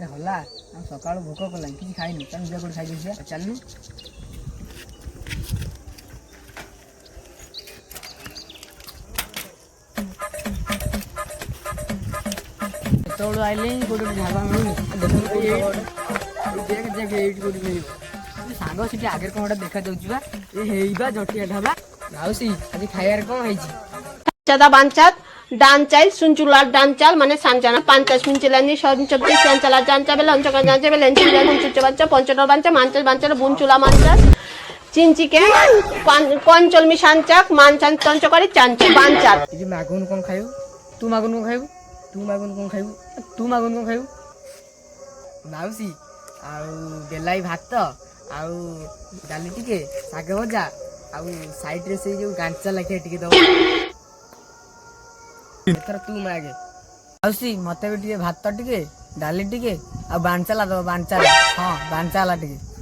हला हम सकाळू भोक कला किसी खाइनी तन जे कोड खाइ दिस चलनु तोड़ आइले कोड ढाबा मिलुनी देखु कोड देख देख एट कोड मिलिबो सांग सिटी आगे कोन देखा दउची बा ए हेइबा जटिया ढाबा गाउसी आज खाइयार कोन हैची चदा बांचात डान चाइल सुनचुला डान चाल माने सांचाना 50 मिनिटलानी संचब्दी सांचाला जानचा बेला अंचका जानचा बेला एंचिला मुंचुच बांचा पंचनो बांचा मांचल बांचा बुनचुला मांचा चिंचिके पंचल मी सांचाक मानचान तंचकरी चांचा बांचा इजे मागुन कोन खाइबो तू मागुन कोन खाइबो तू मागुन कोन खाइबो तू मागुन कोन खाइबो माउसी आउ बेलाई भात आउ डाली टिके साग भजा आउ साइड रे से जो गांचा लाखे टिके दो एथर तू मागे माउसी मते भी टिके भात टिके डाली टिके आ बांचाला दो बांचाला हां बांचाला टिके